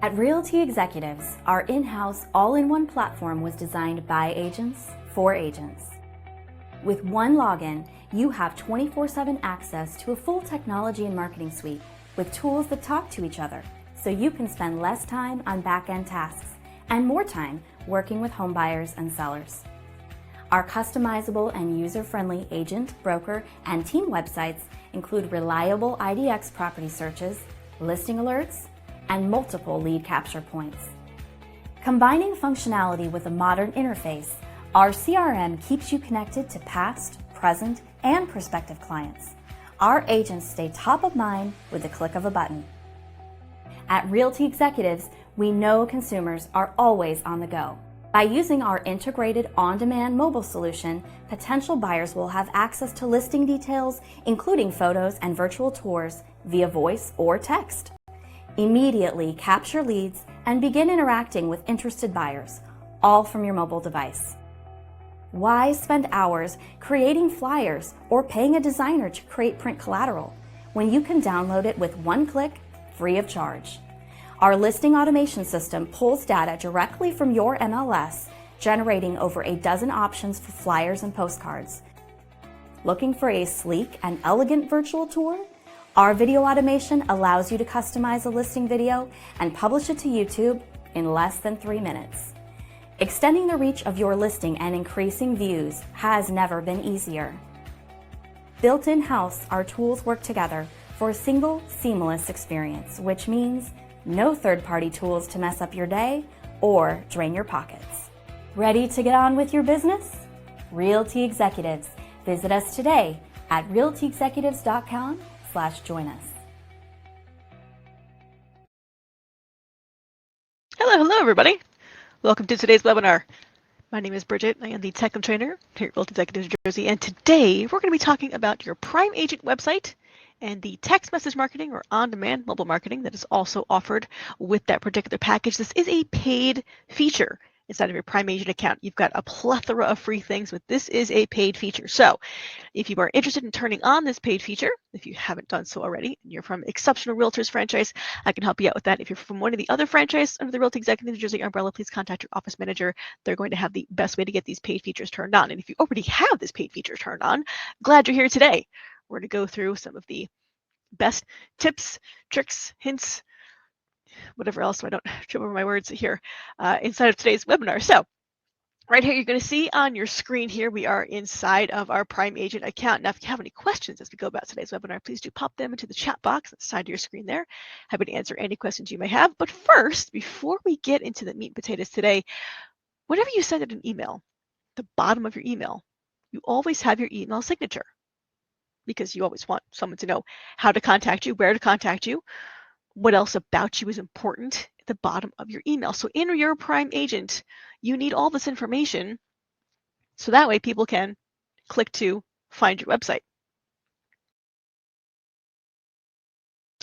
At Realty Executives, our in-house all-in-one platform was designed by agents for agents. With one login, you have 24/7 access to a full technology and marketing suite with tools that talk to each other, so you can spend less time on back-end tasks and more time working with home buyers and sellers. Our customizable and user-friendly agent, broker, and team websites include reliable IDX property searches, listing alerts, and multiple lead capture points. Combining functionality with a modern interface, our CRM keeps you connected to past, present, and prospective clients. Our agents stay top of mind with the click of a button. At Realty Executives, we know consumers are always on the go. By using our integrated on-demand mobile solution, potential buyers will have access to listing details, including photos and virtual tours, via voice or text. Immediately capture leads and begin interacting with interested buyers, all from your mobile device. Why spend hours creating flyers or paying a designer to create print collateral when you can download it with one click, free of charge? Our listing automation system pulls data directly from your MLS, generating over a dozen options for flyers and postcards. Looking for a sleek and elegant virtual tour? Our video automation allows you to customize a listing video and publish it to YouTube in less than 3 minutes. Extending the reach of your listing and increasing views has never been easier. Built in-house, our tools work together for a single, seamless experience, which means no third-party tools to mess up your day or drain your pockets. Ready to get on with your business? Realty Executives. Visit us today at realtyexecutives.com/join us. Hello everybody. Welcome to today's webinar. My name is Bridget. I am the Tech Trainer here at Realty Executives New Jersey, and today we're going to be talking about your PrimeAgent website and the text message marketing or on-demand mobile marketing that is also offered with that particular package. This is a paid feature inside of your PrimeAgent account. You've got a plethora of free things, but this is a paid feature. So if you are interested in turning on this paid feature, if you haven't done so already, and you're from Exceptional Realtors franchise, I can help you out with that. If you're from one of the other franchises under the Realty Executive New Jersey umbrella, please contact your office manager. They're going to have the best way to get these paid features turned on. And if you already have this paid feature turned on, glad you're here today. We're going to go through some of the best tips, tricks, hints, whatever else, so I don't trip over my words here inside of today's webinar. So right here, you're going to see on your screen here, we are inside of our PrimeAgent account. Now, if you have any questions as we go about today's webinar, please do pop them into the chat box at the side of your screen there. Happy to answer any questions you may have. But first, before we get into the meat and potatoes today, whenever you send out an email, the bottom of your email, you always have your email signature, because you always want someone to know how to contact you, where to contact you, what else about you is important at the bottom of your email. So in your PrimeAgent, you need all this information so that way people can click to find your website.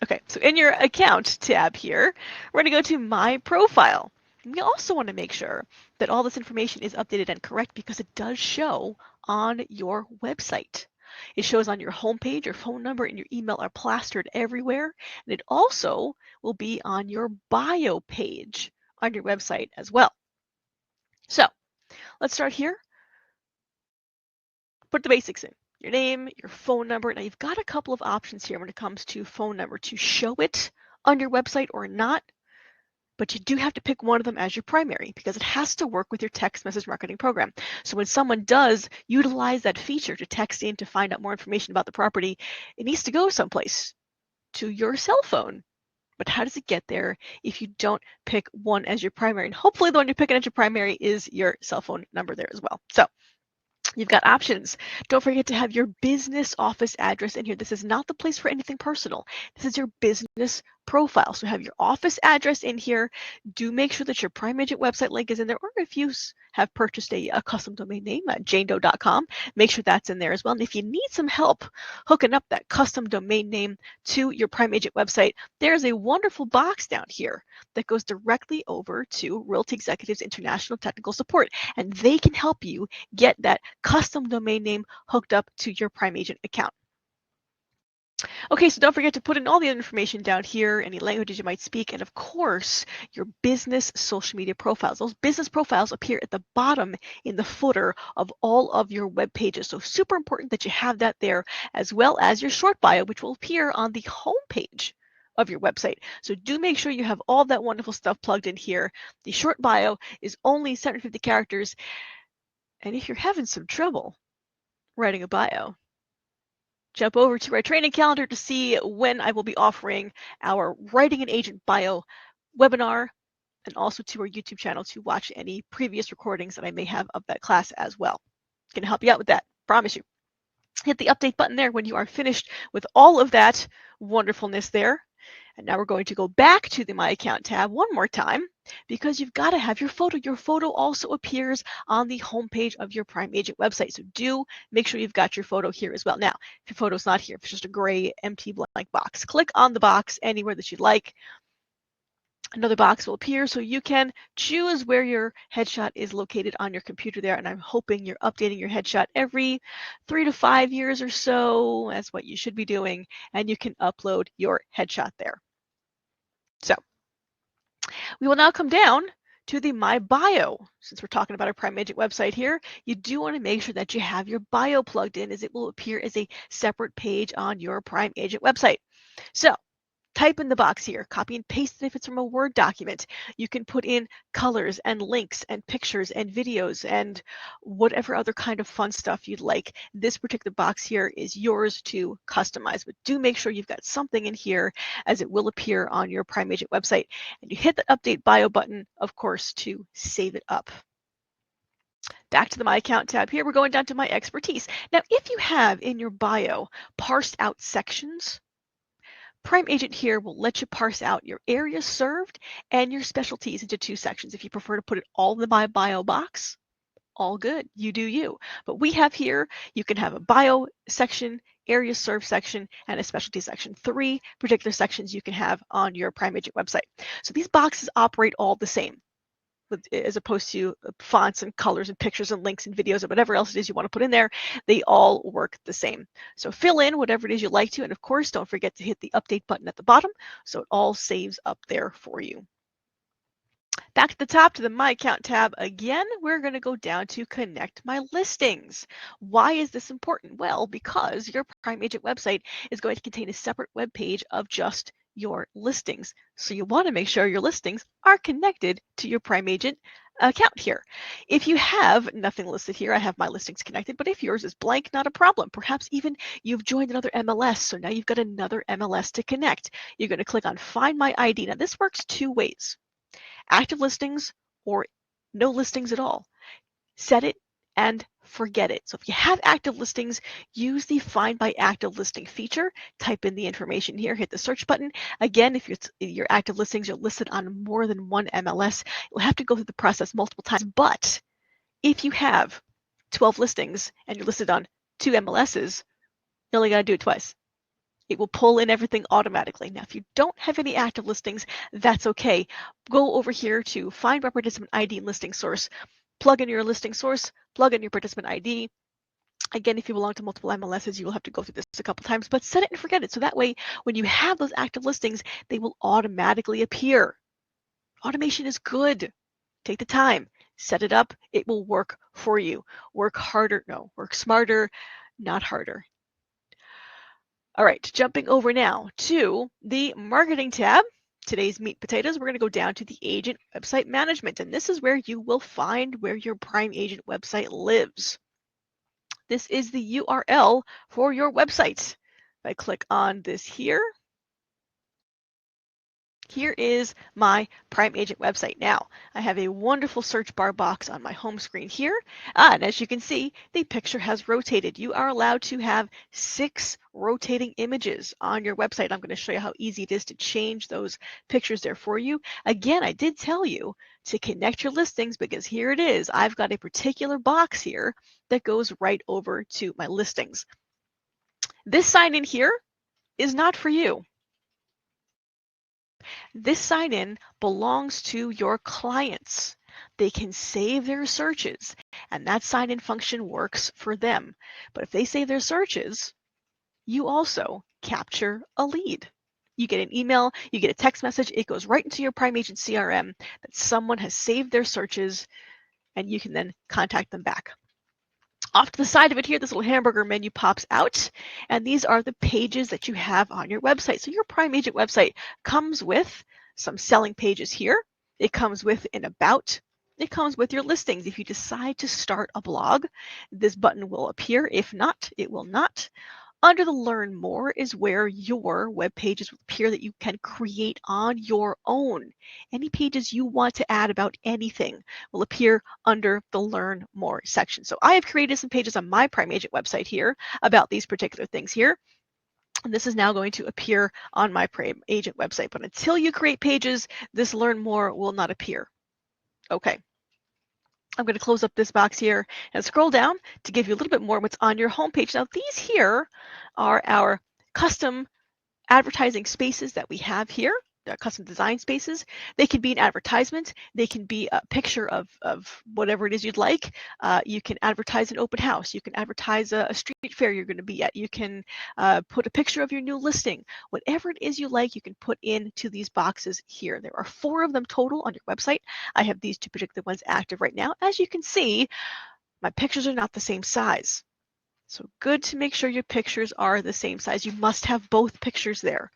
Okay, so in your account tab here, we're going to go to My Profile. And we also want to make sure that all this information is updated and correct because it does show on your website. It shows on your homepage, your phone number and your email are plastered everywhere. And it also will be on your bio page on your website as well. So let's start here. Put the basics in. Your name, your phone number. Now you've got a couple of options here when it comes to phone number to show it on your website or not. But you do have to pick one of them as your primary because it has to work with your text message marketing program. So when someone does utilize that feature to text in to find out more information about the property, it needs to go someplace to your cell phone. But how does it get there if you don't pick one as your primary? And hopefully the one you're picking as your primary is your cell phone number there as well. So you've got options. Don't forget to have your business office address in here. This is not the place for anything personal. This is your business profile. So have your office address in here. Do make sure that your PrimeAgent website link is in there, or if you have purchased a custom domain name at janedoe.com, make sure that's in there as well. And if you need some help hooking up that custom domain name to your PrimeAgent website, there's a wonderful box down here that goes directly over to Realty Executives International Technical Support, and they can help you get that custom domain name hooked up to your PrimeAgent account. Okay, so don't forget to put in all the information down here, any languages you might speak, and of course, your business social media profiles. Those business profiles appear at the bottom in the footer of all of your web pages. So super important that you have that there, as well as your short bio, which will appear on the home page of your website. So do make sure you have all that wonderful stuff plugged in here. The short bio is only 750 characters, and if you're having some trouble writing a bio, jump over to our training calendar to see when I will be offering our Writing an Agent Bio webinar, and also to our YouTube channel to watch any previous recordings that I may have of that class as well. Can help you out with that, promise you. Hit the update button there when you are finished with all of that wonderfulness there. And now we're going to go back to the My Account tab one more time because you've got to have your photo. Your photo also appears on the homepage of your PrimeAgent website. So do make sure you've got your photo here as well. Now, if your photo's not here, if it's just a gray, empty, blank box, click on the box anywhere that you'd like. Another box will appear so you can choose where your headshot is located on your computer there. And I'm hoping you're updating your headshot every 3 to 5 years or so. That's what you should be doing. And you can upload your headshot there. So we will now come down to the My Bio. Since we're talking about our PrimeAgent website here, you do want to make sure that you have your bio plugged in, as it will appear as a separate page on your PrimeAgent website. So type in the box here, copy and paste it if it's from a Word document. You can put in colors and links and pictures and videos and whatever other kind of fun stuff you'd like. This particular box here is yours to customize, but do make sure you've got something in here, as it will appear on your PrimeAgent website. And you hit the Update Bio button, of course, to save it up. Back to the My Account tab here, we're going down to My Expertise. Now, if you have in your bio parsed out sections, PrimeAgent here will let you parse out your areas served and your specialties into 2 sections. If you prefer to put it all in the My Bio box, all good, you do you. But we have here, you can have a bio section, area served section, and a specialty section. 3 particular sections you can have on your PrimeAgent website. So these boxes operate all the same, as opposed to fonts and colors and pictures and links and videos and whatever else it is you want to put in there. They all work the same. So fill in whatever it is you like to, and of course, don't forget to hit the update button at the bottom so it all saves up there for you. Back at the top to the My Account tab again, we're going to go down to Connect My Listings. Why is this important? Well, because your PrimeAgent website is going to contain a separate web page of just your listings. So you want to make sure your listings are connected to your PrimeAgent account here. If you have nothing listed here, I have my listings connected, but if yours is blank, not a problem. Perhaps even you've joined another MLS, so now you've got another MLS to connect. You're going to click on Find My ID. Now this works 2 ways. Active listings or no listings at all. Set it and forget it. So if you have active listings, use the Find by Active Listing feature. Type in the information here, hit the search button. Again, if your active listings are listed on more than one MLS, you'll have to go through the process multiple times. But if you have 12 listings and you're listed on 2 MLSs, you only got to do it twice. It will pull in everything automatically. Now, if you don't have any active listings, that's okay. Go over here to Find by Participant ID and Listing Source. Plug in your listing source, plug in your participant ID. Again, if you belong to multiple MLSs, you will have to go through this a couple times, but set it and forget it. So that way, when you have those active listings, they will automatically appear. Automation is good. Take the time, set it up. It will work for you. Work harder, no, work smarter, not harder. All right, jumping over now to the Marketing tab. Today's meat potatoes, we're going to go down to the Agent Website Management, and this is where you will find where your PrimeAgent website lives. This is the URL for your website. If I click on this here, here is my PrimeAgent website. Now, I have a wonderful search bar box on my home screen here. And as you can see, the picture has rotated. You are allowed to have 6 rotating images on your website. I'm going to show you how easy it is to change those pictures there for you. Again, I did tell you to connect your listings because here it is. I've got a particular box here that goes right over to my listings. This sign in here is not for you. This sign-in belongs to your clients. They can save their searches, and that sign-in function works for them. But if they save their searches, you also capture a lead. You get an email, you get a text message, it goes right into your PrimeAgent CRM that someone has saved their searches, and you can then contact them back. Off to the side of it here, this little hamburger menu pops out, and these are the pages that you have on your website. So your PrimeAgent website comes with some selling pages here. It comes with an about. It comes with your listings. If you decide to start a blog, this button will appear. If not, it will not. Under the Learn More is where your web pages will appear that you can create on your own. Any pages you want to add about anything will appear under the Learn More section. So I have created some pages on my PrimeAgent website here about these particular things here. And this is now going to appear on my PrimeAgent website. But until you create pages, this Learn More will not appear. Okay. I'm going to close up this box here and scroll down to give you a little bit more what's on your homepage. Now, these here are our custom advertising spaces that we have here. They're custom design spaces. They can be an advertisement. They can be a picture of whatever it is you'd like. You can advertise an open house. You can advertise a street fair you're going to be at. You can put a picture of your new listing. Whatever it is you like, you can put into these boxes here. There are 4 of them total on your website. I have these 2 particular ones active right now. As you can see, my pictures are not the same size. So good to make sure your pictures are the same size. You must have both pictures there.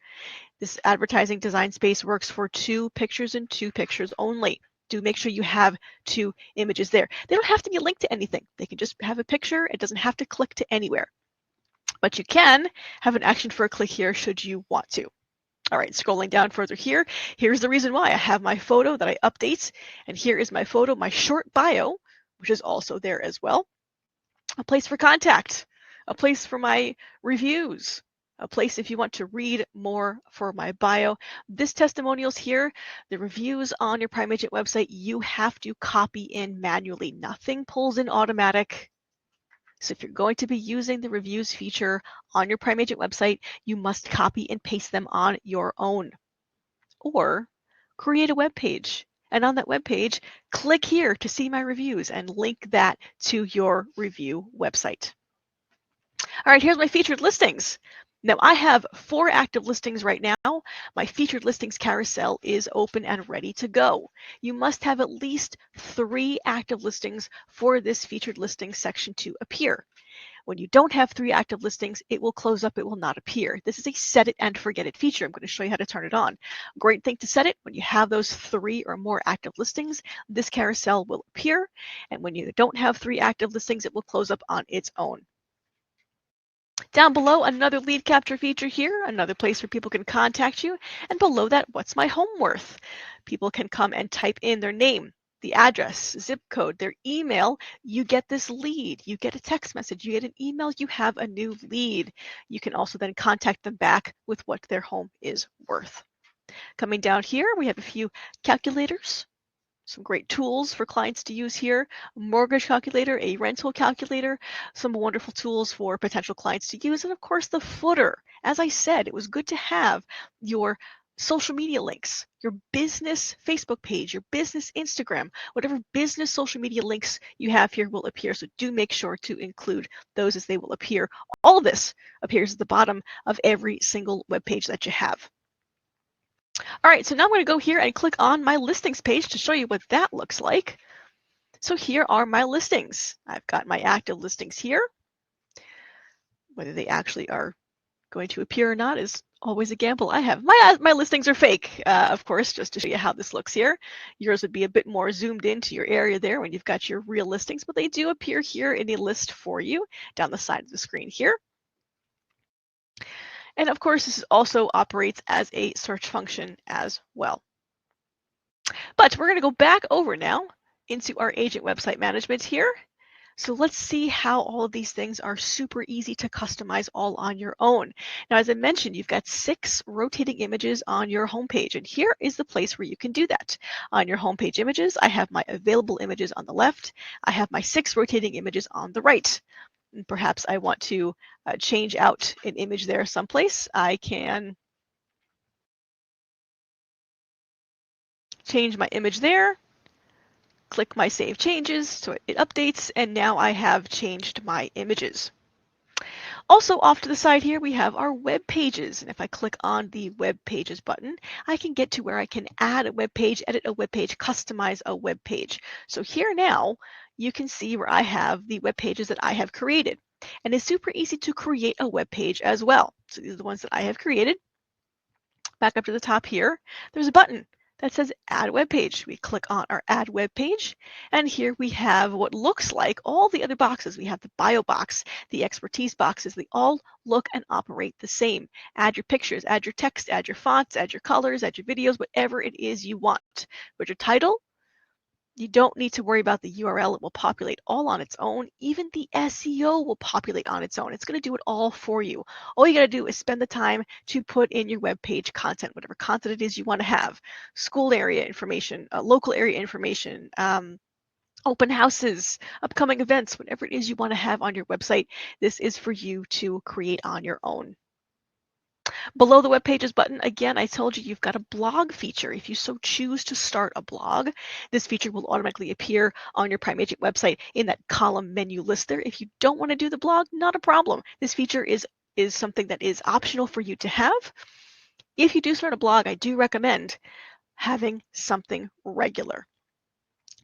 This advertising design space works for 2 pictures and 2 pictures only. Do make sure you have 2 images there. They don't have to be linked to anything. They can just have a picture. It doesn't have to click to anywhere. But you can have an action for a click here should you want to. All right, scrolling down further here, here's the reason why. I have my photo that I update, and here is my photo, my short bio, which is also there as well. A place for contact, a place for my reviews, a place if you want to read more for my bio. This testimonials here, the reviews on your PrimeAgent website, you have to copy in manually. Nothing pulls in automatic. So if you're going to be using the reviews feature on your PrimeAgent website, you must copy and paste them on your own. Or create a web page. And on that web page, click here to see my reviews and link that to your review website. All right, here's my featured listings. Now I have 4 active listings right now. My featured listings carousel is open and ready to go. You must have at least 3 active listings for this featured listings section to appear. When you don't have 3 active listings, it will close up, it will not appear. This is a set it and forget it feature. I'm going to show you how to turn it on. Great thing to set it, when you have those 3 or more active listings, this carousel will appear. And when you don't have 3 active listings, it will close up on its own. Down below, another lead capture feature here, another place where people can contact you. And below that, what's my home worth? People can come and type in their name, the address, zip code, their email. You get this lead. You get a text message. You get an email. You have a new lead. You can also then contact them back with what their home is worth. Coming down here, we have a few calculators. Some great tools for clients to use here, a mortgage calculator, a rental calculator, some wonderful tools for potential clients to use, and of course the footer. As I said, it was good to have your social media links, your business Facebook page, your business Instagram, whatever business social media links you have here will appear. So do make sure to include those as they will appear. All of this appears at the bottom of every single web page that you have. All right, so now I'm going to go here and click on my listings page to show you what that looks like. So here are my listings. I've got my active listings here. Whether they actually are going to appear or not is always a gamble. I have my listings are fake, of course, just to show you how this looks here. Yours would be a bit more zoomed into your area there when you've got your real listings, but they do appear here in a list for you down the side of the screen here. And of course, this also operates as a search function as well. But we're going to go back over now into our agent website management here. So let's see how all of these things are super easy to customize all on your own. Now, as I mentioned, you've got 6 rotating images on your homepage, and here is the place where you can do that. On your homepage images, I have my available images on the left. I have my 6 rotating images on the right. And perhaps I want to change out an image there someplace. I can change my image there, click my Save Changes so it updates, and now I have changed my images. Also off to the side here, we have our web pages. And if I click on the web pages button, I can get to where I can add a web page, edit a web page, customize a web page. So here now, you can see where I have the web pages that I have created. And it's super easy to create a web page as well. So these are the ones that I have created. Back up to the top here, there's a button that says Add Web Page. We click on our Add Web Page, and here we have what looks like all the other boxes. We have the bio box, the expertise boxes. They all look and operate the same. Add your pictures, add your text, add your fonts, add your colors, add your videos, whatever it is you want. With your title, you don't need to worry about the URL. It will populate all on its own. Even the SEO will populate on its own. It's going to do it all for you. All you got to do is spend the time to put in your web page content, whatever content it is you want to have. School area information, local area information, open houses, upcoming events, whatever it is you want to have on your website. This is for you to create on your own. Below the Web Pages button, again, I told you you've got a blog feature. If you so choose to start a blog, this feature will automatically appear on your PrimeAgent website in that column menu list there. If you don't want to do the blog, not a problem. This feature is something that is optional for you to have. If you do start a blog, I do recommend having something regular.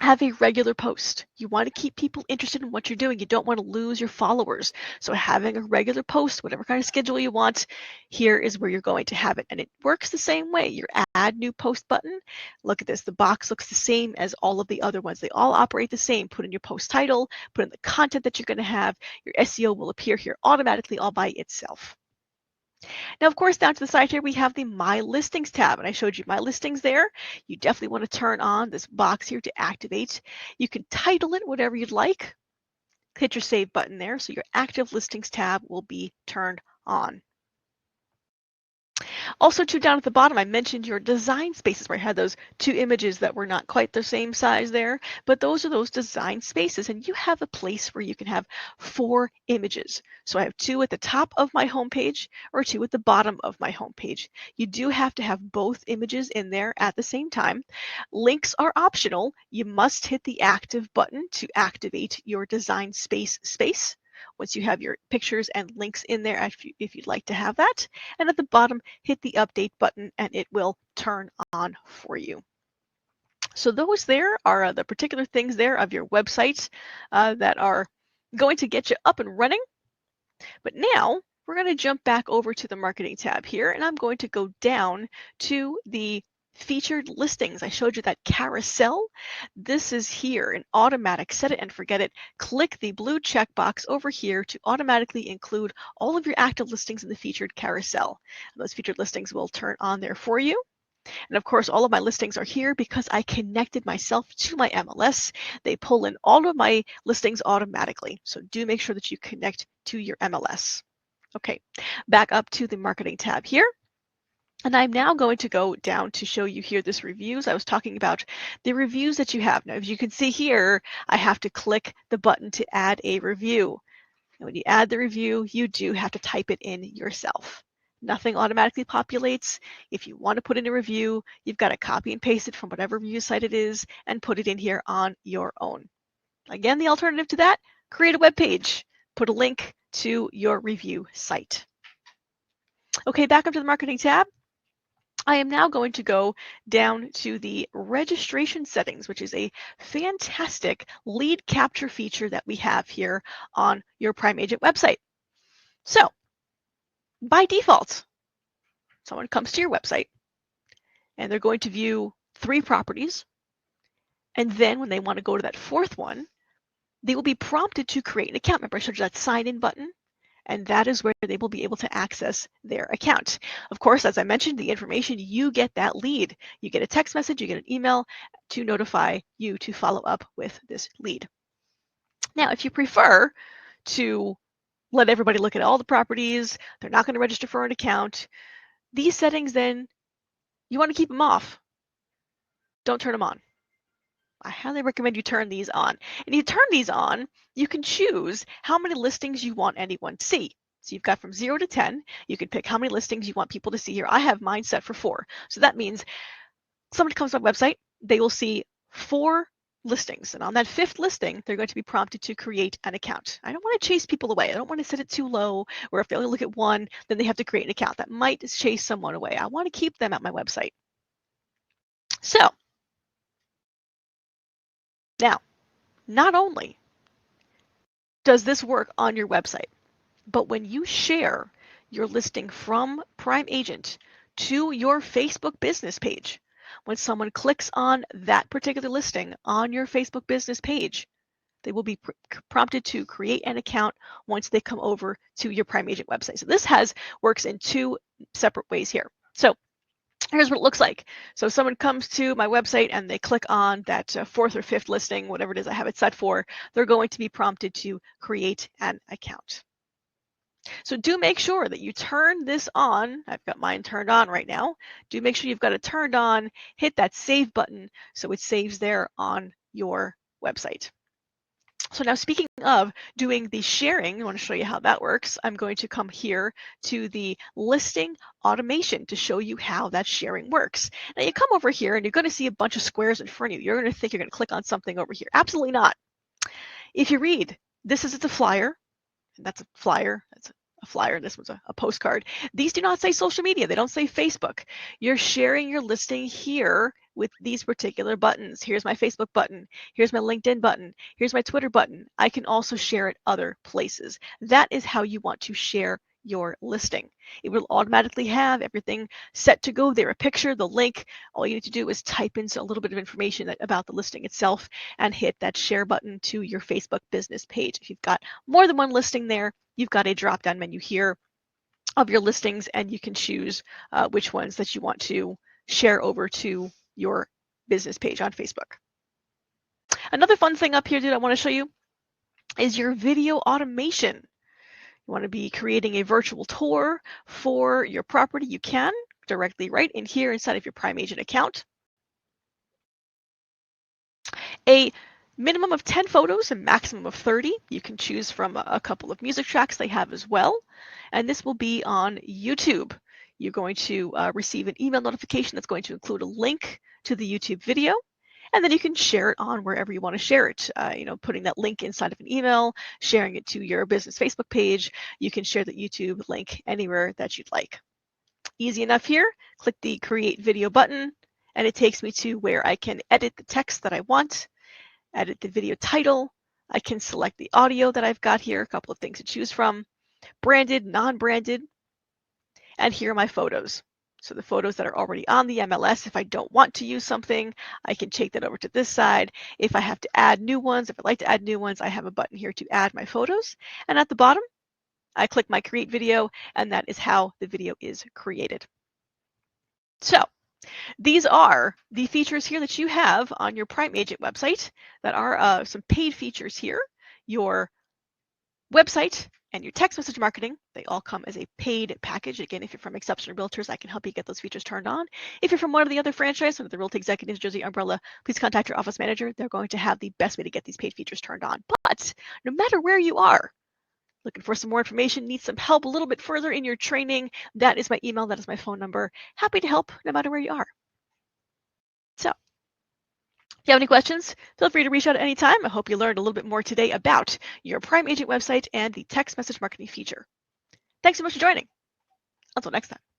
Have a regular post. You want to keep people interested in what you're doing. You don't want to lose your followers. So having a regular post, whatever kind of schedule you want, here is where you're going to have it. And it works the same way. Your Add New Post button, look at this. The box looks the same as all of the other ones. They all operate the same. Put in your post title, put in the content that you're going to have. Your SEO will appear here automatically all by itself. Now, of course, down to the side here, we have the My Listings tab, and I showed you My Listings there. You definitely want to turn on this box here to activate. You can title it whatever you'd like. Hit your Save button there, so your Active Listings tab will be turned on. Also, too, down at the bottom, I mentioned your design spaces where I had those two images that were not quite the same size there, but those are those design spaces, and you have a place where you can have 4 images. So I have 2 at the top of my homepage or 2 at the bottom of my homepage. You do have to have both images in there at the same time. Links are optional. You must hit the active button to activate your design space. Once you have your pictures and links in there, if you'd like to have that. And at the bottom, hit the update button and it will turn on for you. So those there are the particular things there of your website that are going to get you up and running. But now we're going to jump back over to the marketing tab here, and I'm going to go down to the featured listings. I showed you that carousel. This is here, an automatic set it and forget it. Click the blue checkbox over here to automatically include all of your active listings in the featured carousel. And those featured listings will turn on there for you. And of course, all of my listings are here because I connected myself to my MLS. They pull in all of my listings automatically. So do make sure that you connect to your MLS. Okay, back up to the marketing tab here. And I'm now going to go down to show you here this reviews. I was talking about the reviews that you have. Now, as you can see here, I have to click the button to add a review. And when you add the review, you do have to type it in yourself. Nothing automatically populates. If you want to put in a review, you've got to copy and paste it from whatever review site it is and put it in here on your own. Again, the alternative to that, create a web page. Put a link to your review site. Okay, back up to the marketing tab. I am now going to go down to the registration settings, which is a fantastic lead capture feature that we have here on your PrimeAgent website. So, by default, someone comes to your website and they're going to view 3 properties. And then when they want to go to that 4th one, they will be prompted to create an account. Remember, I showed you that sign in button. And that is where they will be able to access their account. Of course, as I mentioned, the information, you get that lead. You get a text message, you get an email to notify you to follow up with this lead. Now, if you prefer to let everybody look at all the properties, they're not going to register for an account, these settings then, you want to keep them off. Don't turn them on. I highly recommend you turn these on. And you turn these on, you can choose how many listings you want anyone to see. So you've got from 0 to 10. You can pick how many listings you want people to see here. I have mine set for 4. So that means somebody comes to my website, they will see 4 listings. And on that 5th listing, they're going to be prompted to create an account. I don't want to chase people away. I don't want to set it too low, or if they only look at one, then they have to create an account. That might chase someone away. I want to keep them at my website. So now, not only does this work on your website, but when you share your listing from PrimeAgent to your Facebook business page, when someone clicks on that particular listing on your Facebook business page, they will be prompted to create an account once they come over to your PrimeAgent website. So this works in 2 separate ways here. So here's what it looks like. So someone comes to my website and they click on that 4th or 5th listing, whatever it is I have it set for, they're going to be prompted to create an account. So do make sure that you turn this on. I've got mine turned on right now. Do make sure you've got it turned on, hit that save button so it saves there on your website. So now speaking of doing the sharing, I want to show you how that works. I'm going to come here to the listing automation to show you how that sharing works. Now you come over here and you're going to see a bunch of squares in front of you. You're going to think you're going to click on something over here. Absolutely not. If you read, this is a flyer, and that's a flyer. That's a flyer, and this one's a postcard. These do not say social media. They don't say Facebook. You're sharing your listing here with these particular buttons. Here's my Facebook button. Here's my LinkedIn button. Here's my Twitter button. I can also share it other places. That is how you want to share your listing. It will automatically have everything set to go there. A picture, the link. All you need to do is type in a little bit of information about the listing itself and hit that share button to your Facebook business page. If you've got more than one listing there, you've got a drop-down menu here of your listings, and you can choose which ones that you want to share over to your business page on Facebook. Another fun thing up here that I want to show you is your video automation. You want to be creating a virtual tour for your property, you can directly right in here inside of your PrimeAgent account. A minimum of 10 photos, a maximum of 30. You can choose from a couple of music tracks they have as well. And this will be on YouTube. You're going to receive an email notification that's going to include a link to the YouTube video. And then you can share it on wherever you want to share it. Putting that link inside of an email, sharing it to your business Facebook page. You can share the YouTube link anywhere that you'd like. Easy enough here. Click the Create Video button, and it takes me to where I can edit the text that I want, edit the video title. I can select the audio that I've got here, a couple of things to choose from, branded, non-branded, and here are my photos. So the photos that are already on the MLS, if I don't want to use something, I can take that over to this side. If I have to add new ones, if I'd like to add new ones, I have a button here to add my photos. And at the bottom, I click my Create Video, and that is how the video is created. So these are the features here that you have on your PrimeAgent website that are some paid features here. Your website and your text message marketing, they all come as a paid package. Again, if you're from Exceptional Realtors, I can help you get those features turned on. If you're from one of the other franchises under the Realty Executives Jersey umbrella, please contact your office manager. They're going to have the best way to get these paid features turned on. But no matter where you are, looking for some more information, need some help a little bit further in your training, that is my email, that is my phone number. Happy to help no matter where you are. So if you have any questions, feel free to reach out at any time. I hope you learned a little bit more today about your PrimeAgent website and the text message marketing feature. Thanks so much for joining. Until next time.